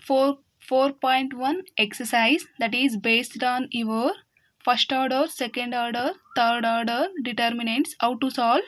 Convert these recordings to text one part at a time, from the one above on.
4 4.1 exercise that is based on your first order, second order, third order determinants. How to solve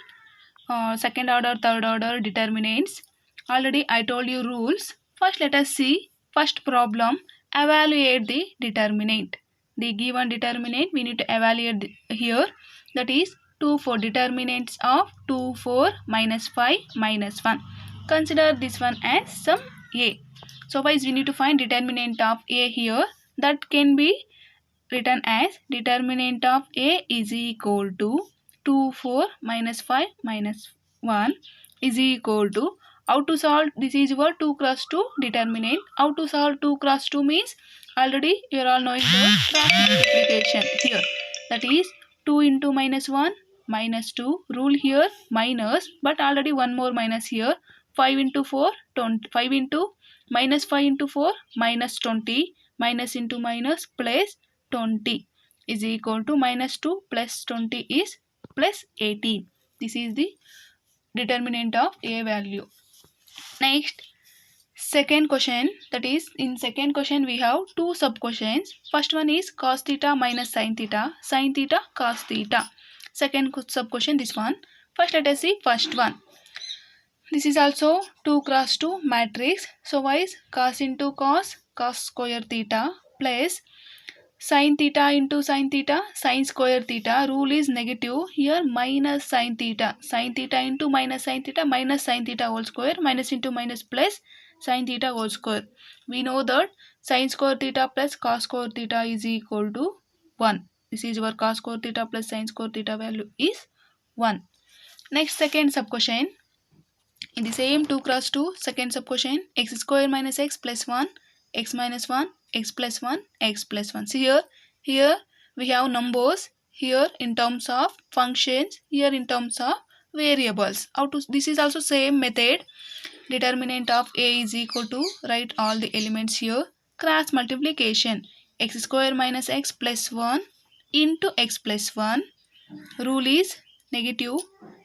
second order, third order determinants. Already I told you rules. First let us see first problem. Evaluate the determinant. The given determinant we need to evaluate here, that is 2 4 determinants of 2 4 minus 5 minus 1. Consider this one as some a. So wise we need to find determinant of a here. That can be written as determinant of a is equal to 2 4 minus 5 minus 1 is equal to, how to solve, this is your 2 cross 2 determinant. How to solve 2 cross 2 means already you are all knowing the cross multiplication here, that is 2 into minus 1 minus 2 rule here minus, but already one more minus here, 5 into 4 20, 5 into minus 5 into 4 minus 20 minus into minus plus 20 is equal to minus 2 plus 20 is plus 18. This is the determinant of a value. Next, second question, that is in second question we have two sub questions. First one is cos theta minus sin theta cos theta. Second sub question this one. First let us see first one. This is also 2 cross 2 matrix. So wise cos into cos square theta plus sin theta into sin theta sin square theta. Rule is negative here, minus sin theta into minus sin theta whole square, minus into minus plus sin theta whole square. We know that sin square theta plus cos square theta is equal to 1. This is your cos square theta plus sin square theta value is 1. Next, second sub question. In the same 2 cross 2 second sub question, x square minus x plus 1 x minus 1 x plus 1 x plus 1. See here we have numbers, here in terms of functions, here in terms of variables. How to, this is also same method. Determinant of a is equal to, write all the elements here, cross multiplication, x square minus x plus 1 into x plus 1. Rule is negative,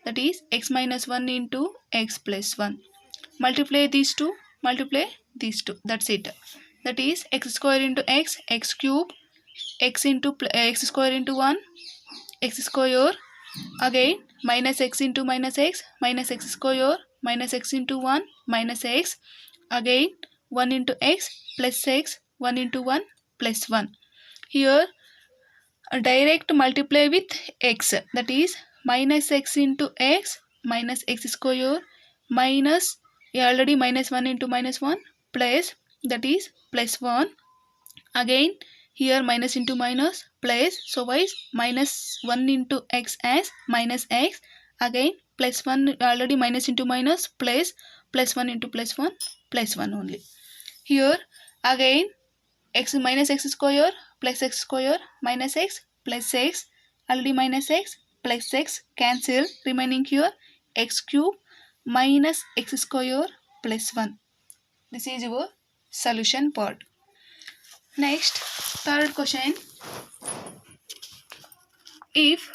that is x minus 1 into x plus 1. Multiply these two, that's it. That is x square into x cube, x into x square into 1 x square, again minus x into minus x square, minus x into 1 minus x, again 1 into x plus x, 1 into 1 plus 1. Here direct multiply with x, that is minus x into x minus x square minus, already minus 1 into minus 1 plus, that is plus 1, again here minus into minus plus, so wise minus 1 into x as minus x, again plus 1, already minus into minus plus 1 into plus 1 plus 1 only. Here again x minus x square plus x square minus x plus x, already minus x plus x cancel, remaining here x cube minus x square plus 1. This is your solution part. Next, third question. If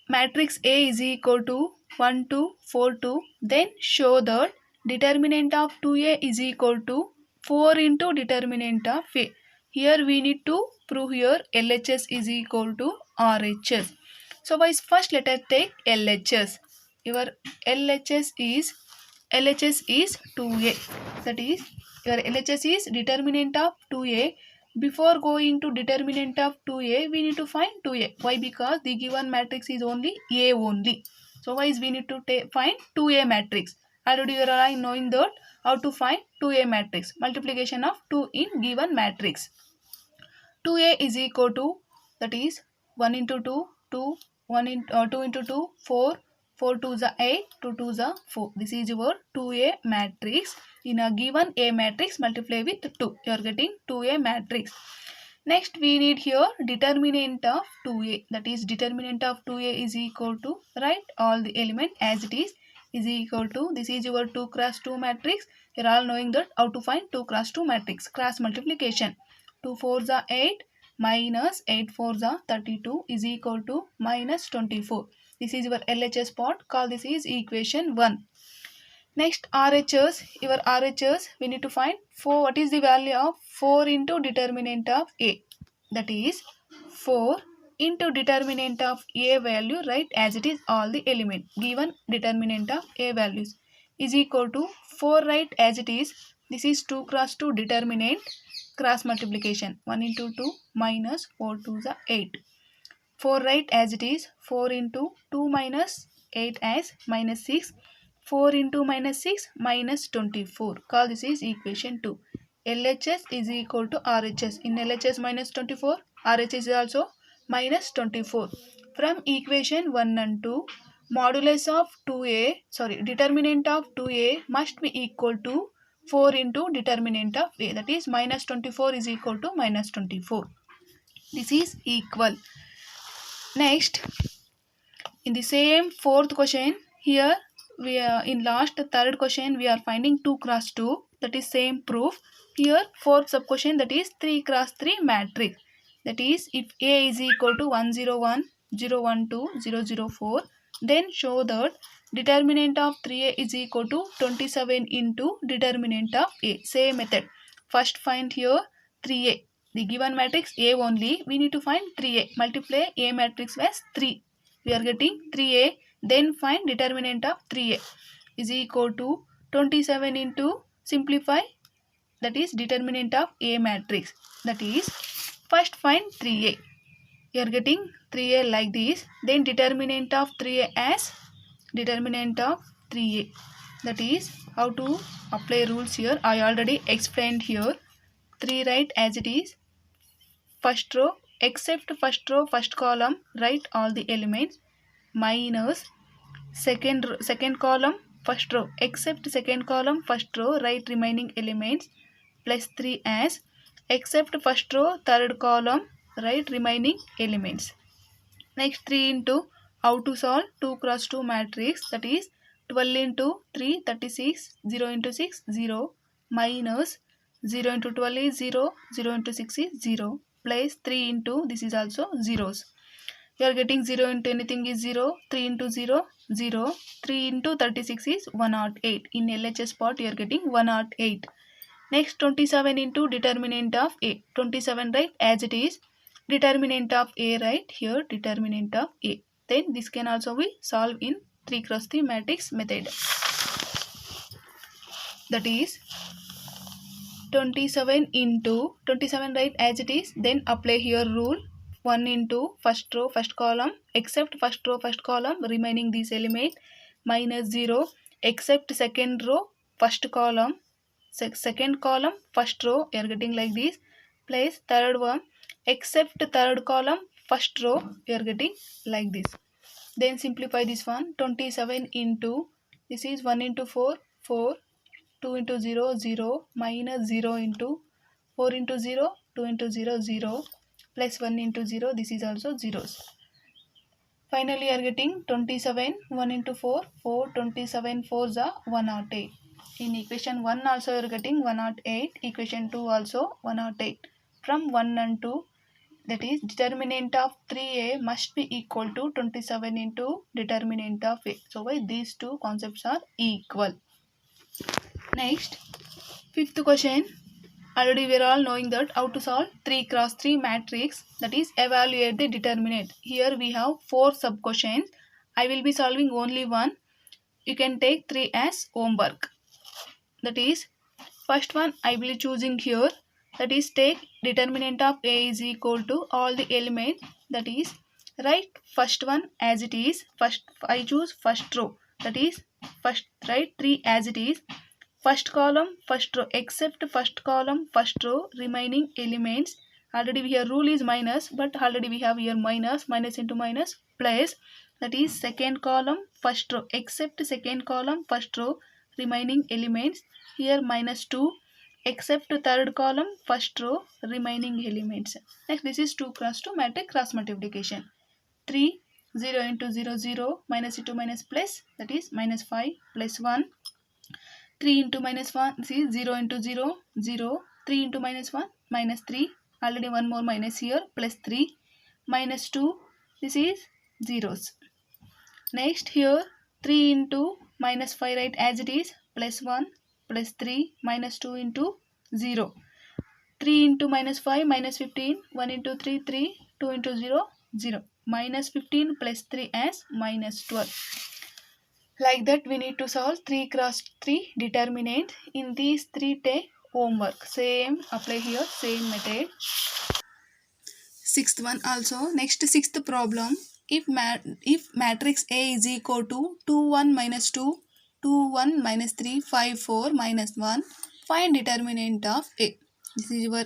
matrix A is equal to 1 2 4 2, then show that determinant of 2A is equal to 4 into determinant of A. Here we need to prove here LHS is equal to RHS. So guys, first let us take LHS. Your LHS is 2A. That is your LHS is determinant of 2A. Before going to determinant of 2A, we need to find 2A. Why? Because the given matrix is only A only. So why is we need to find 2A matrix. Already you are knowing that how to find 2A matrix. Multiplication of 2 in given matrix. 2A is equal to, that is 1 into 2, 2, 1 in, 2 into 2, 4, 4 2 is 8, 2 2 is 4. This is your 2A matrix. In a given A matrix, multiply with 2. You are getting 2A matrix. Next, we need here determinant of 2A. That is determinant of 2A is equal to, write all the element as it is equal to, this is your 2 cross 2 matrix. You are all knowing that how to find 2 cross 2 matrix. Cross multiplication. 2 4 is 8 minus 8 4 is 32 is equal to minus 24. This is your LHS part. Call this is equation 1. Next RHS, your RHS, we need to find 4. What is the value of 4 into determinant of A? That is 4 into determinant of A value, right, as it is all the element. Given determinant of A values is equal to 4, right, as it is. This is 2 cross 2 determinant cross multiplication. 1 into 2 minus 4 to the 8. 4, right, as it is. 4 into 2 minus 8 as minus 6. 4 into minus 6 minus 24. Call this is equation 2. LHS is equal to RHS. In LHS minus 24, RHS is also minus 24. From equation 1 and 2, modulus of 2a, determinant of 2a must be equal to 4 into determinant of a. That is minus 24 is equal to minus 24. This is equal. Next, in the same fourth question, here we are in last third question we are finding 2 cross 2, that is same proof. Here fourth sub question, that is 3 cross 3 matrix. That is if A is equal to 1 0 1 0 1 2 0 0 4, then show that determinant of 3A is equal to 27 into determinant of A. Same method. First find here 3A. The given matrix A only, we need to find 3A. Multiply A matrix as 3. We are getting 3A. Then find determinant of 3A is equal to 27 into simplify, that is determinant of A matrix. That is first find 3A. You are getting 3A like this. Then determinant of 3A as determinant of 3A. That is how to apply rules here. I already explained here. 3 write as it is. First row, except first row, first column, write all the elements, minus second column, first row, except second column, first row, write remaining elements, plus 3 as except first row, third column, write remaining elements. Next 3 into how to solve 2 cross 2 matrix, that is 12 into 3 36, 0 into 6 0, minus 0 into 12 is 0, 0 into 6 is 0, plus 3 into this is also zeros. You are getting 0 into anything is 0, 3 into 0 0, 3 into 36 is 108. In LHS part you are getting 108. Next 27 into determinant of A. 27 right as it is. Determinant of A right here, determinant of A. Then this can also be solved in 3 cross 3 matrix method. That is 27 into 27 right as it is. Then apply here rule 1 into first row first column, except first row first column, remaining this element, minus 0 except second row first column, second column first row, you are getting like this, place third one except third column first row, you are getting like this. Then simplify this one. 27 into this is 1 into 4 4, 2 into 0 0, minus 0 into 4 into 0 2 into 0 0, plus 1 into 0, this is also zeros. Finally you are getting 27 1 into 4 4, 27 4s are 108. In equation 1 also you are getting 108, equation 2 also 108. From 1 and 2, that is determinant of 3A must be equal to 27 into determinant of A. So why these two concepts are equal. Next, fifth question. Already we are all knowing that how to solve 3 cross 3 matrix, that is evaluate the determinant. Here we have 4 sub questions. I will be solving only one. You can take 3 as homework. That is first one I will be choosing here, that is take determinant of A is equal to all the elements, that is write first one as it is. First I choose first row, that is first write 3 as it is. First column first row, except first column first row, remaining elements. Already here rule is minus, but already we have here minus, minus into minus, plus, that is second column first row, except second column first row, remaining elements. Here minus 2 except third column first row, remaining elements. Next this is 2 cross 2 matrix cross multiplication. 3 0 into 0 0, minus into minus plus, that is minus 5 plus 1. 3 into minus 1, see 0 into 0 0, 3 into minus 1 minus 3, already one more minus here, plus 3, minus 2, this is zeros. Next here 3 into minus 5 right as it is, plus 1 plus 3 minus 2 into 0. 3 into minus 5 minus 15, 1 into 3 3, 2 into 0 0. Minus 15 plus 3 as minus 12. Like that we need to solve 3 cross 3 determinant. In these 3 take homework. Same apply here, same method. Sixth one also. Next sixth problem. If matrix A is equal to 2 1 minus 2, 2 1 minus 3, 5 4 minus 1, find determinant of A. This is your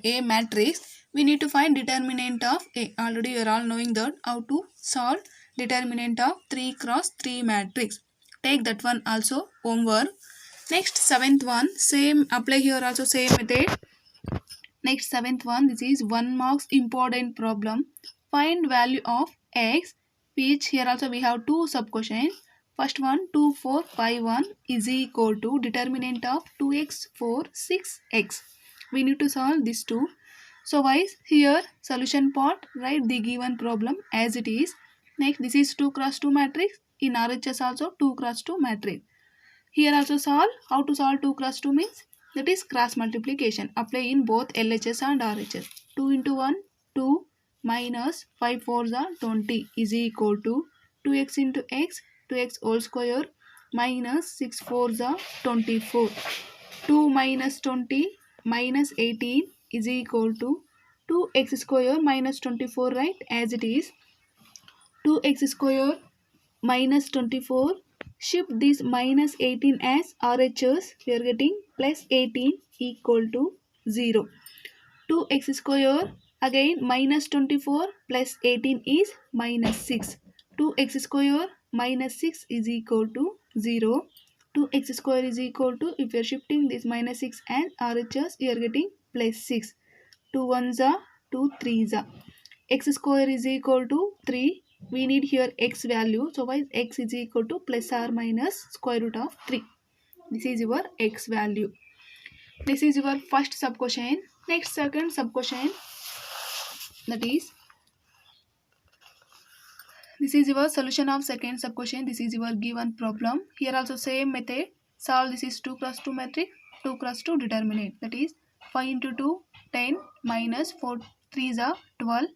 A matrix. We need to find determinant of A. Already you are all knowing that how to solve determinant of 3 cross 3 matrix. Take that one also homework. Next seventh one. Same apply here also same method. Next seventh one, this is 1 marks important problem. Find value of x, which here also we have two sub questions. First one 2 4 5 1 is equal to determinant of 2x 4 6x. We need to solve these two. So wise here solution part, write the given problem as it is. Next this is 2 cross 2 matrix. In RHS also 2 cross 2 matrix. Here also solve. How to solve 2 cross 2 means? That is cross multiplication. Apply in both LHS and RHS. 2 into 1, 2 minus 5 4s are 20 is equal to 2x into x, 2x whole square minus 6 4s are 24. 2 minus 20 minus 18 is equal to 2x square minus 24, right? As it is 2x square minus 24. Shift this minus 18 as RHS. We are getting plus 18 equal to 0. 2x square again minus 24 plus 18 is minus 6. 2x square minus 6 is equal to 0. 2x square is equal to, if you are shifting this minus 6 as RHS, you are getting plus 6. 2 1s are 2 3s are. X square is equal to 3. We need here x value. So why x is equal to plus or minus square root of 3. This is your x value. This is your first sub question. Next second sub question, that is this is your solution of second sub question. This is your given problem. Here also same method. Solve. This is 2 cross 2 matrix, 2 cross 2 determinant. That is 5 into 2 10 minus 4 3s are 12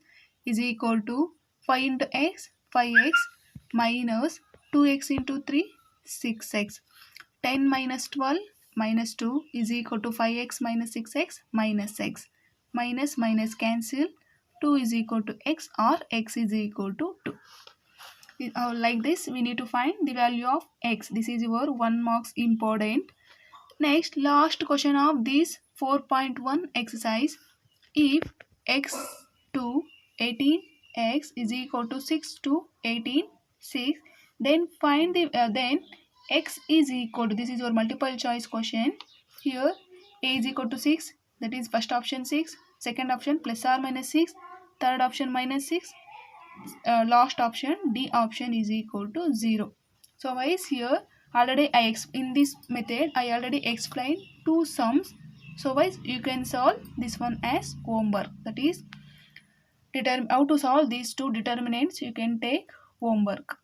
is equal to 5 into x 5x minus 2x into 3 6x. 10 minus 12 minus 2 is equal to 5x minus 6x minus x. Minus minus cancel. 2 is equal to x or x is equal to 2. Like this we need to find the value of x. This is your 1 marks important. Next last question of this 4.1 exercise. If x to 18x is equal to 6 to 18 6, then find the then x is equal to, this is your multiple choice question. Here a is equal to 6, that is first option 6, second option plus or minus 6, third option minus 6, last option D option is equal to 0. So guys here already in this method I already explained two sums. So guys you can solve this one as homework. That is how to solve these two determinants, you can take homework.